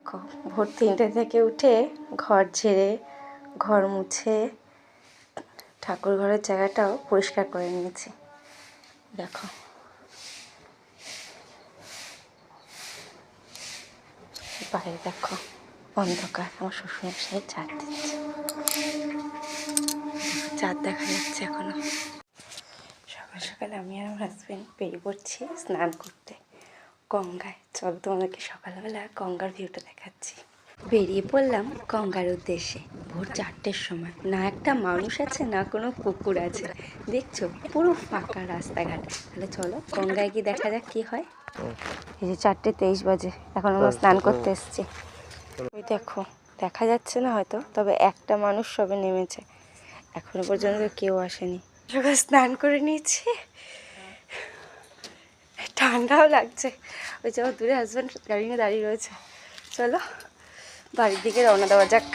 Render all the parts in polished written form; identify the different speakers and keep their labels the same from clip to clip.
Speaker 1: দেখো ভোর 3টে থেকে উঠে ঘর ঝেড়ে ঘর মুছে ঠাকুর ঘরের জায়গাটাও পরিষ্কার করে নিয়েছি। দেখো বাইরে দেখো অন্ধকার, আমার শ্বশুরমশাই চাঁদ দিচ্ছে, চাঁদ দেখা যাচ্ছে এখনো। সকাল সকাল আমি আর আমার হাজব্যান্ড বেরিয়ে পড়ছি স্নান করতে গঙ্গায়। চলো তোমাদেরকে সকালবেলা গঙ্গার ভিউটা দেখাচ্ছি। বেরিয়ে পড়লাম গঙ্গার উদ্দেশ্যে ভোর 4টের সময়। না একটা মানুষ আছে না কোনো কুকুর আছে, দেখছো পুরো ফাঁকা রাস্তাঘাট। তাহলে চলো গঙ্গায় গিয়ে দেখা যাক কি হয়। এই যে 4:23 বাজে, এখন আমরা স্নান করতে এসেছি। ওই দেখো দেখা যাচ্ছে না হয়তো, তবে একটা মানুষ সবে নেমেছে, এখনো পর্যন্ত কেউ আসেনি। সবাই স্নান করে নিয়েছি, ঠান্ডাও লাগছে। ওই যে দূরে হাজব্যান্ড গাড়ি নিয়ে দাঁড়িয়ে রয়েছে। চলো বাড়ির দিকে রওনা দেওয়া যাক,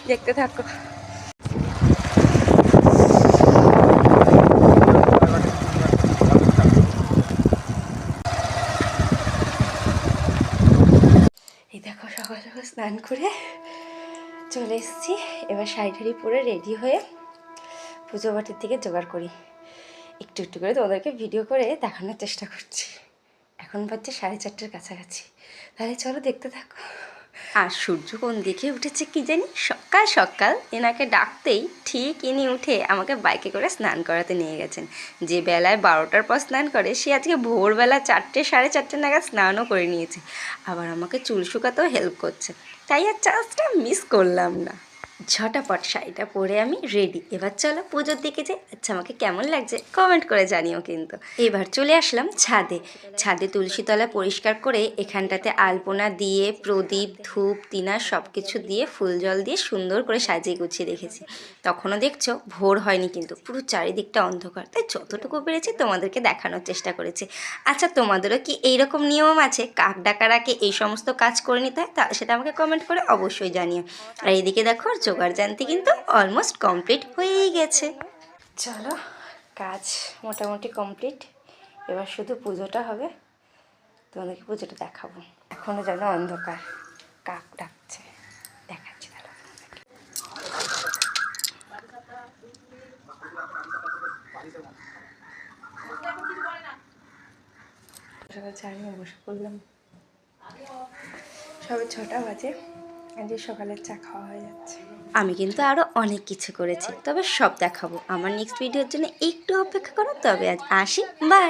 Speaker 1: দেখতে থাকো। এই দেখো সকাল সকাল স্নান করে চলে এসেছি। এবার শাড়ি ঠাড়ি পরে রেডি হয়ে পুজো বাটির দিকে জোগাড় করি। একটু একটু করে তোমাদেরকে ভিডিও করে দেখানোর চেষ্টা করছি। এখন বাজছে 4:30টার কাছাকাছি, তাহলে চলো দেখতে থাকো। আর সূর্য কোন দিকে উঠেছে কি জানি, সকাল সকাল এনাকে ডাকতেই ঠিক ইনি উঠে আমাকে বাইকে করে স্নান করাতে নিয়ে গেছেন। যে বেলায় 12টার পর স্নান করে, সে আজকে ভোরবেলা 4টে 4:30 নাগাদ স্নানও করে নিয়েছে, আবার আমাকে চুল শুকাতেও হেল্প করছে। তাই আর চান্সটা মিস করলাম না। ঝটাপট শাড়িটা পরে আমি রেডি। এবার চলো পুজোর দিকে যাই। আচ্ছা আমাকে কেমন লাগছে কমেন্ট করে জানিও কিন্তু। এবার চলে আসলাম ছাদে। ছাদে তুলসীতলা পরিষ্কার করে এখানটাতে আলপনা দিয়ে প্রদীপ ধূপ তিনা সব কিছু দিয়ে ফুল জল দিয়ে সুন্দর করে সাজিয়ে গুছিয়ে রেখেছি। তখনও দেখছো ভোর হয়নি, কিন্তু পুরো চারিদিকটা অন্ধকার, তাই যতটুকু পেরেছি তোমাদেরকে দেখানোর চেষ্টা করেছি। আচ্ছা তোমাদেরও কি এইরকম নিয়ম আছে কাক ডাকার আগে এই সমস্ত কাজ করে নিতে হয়? তা সেটা আমাকে কমেন্ট করে অবশ্যই জানিও। আর এইদিকে দেখো জোগাড় জানতে কিন্তু অলমোস্ট কমপ্লিট হয়েই গেছে। চলো কাজ মোটামুটি কমপ্লিট, এবার শুধু পুজোটা হবে, তোমাদেরকে পুজোটা দেখাবো। এখনও যেন অন্ধকার, কাক ডাকছে, দেখাচ্ছি তাহলে। সকাল চা নিয়ে বসে পড়লাম, সবে 6টা বাজে, আজকে সকালের চা খাওয়া হয়ে যাচ্ছে। আমি কিন্তু আরও অনেক কিছু করেছি, তবে সব দেখাবো আমার নেক্সট ভিডিওর জন্য। একটু অপেক্ষা করো, তবে আজ আসি, বাই।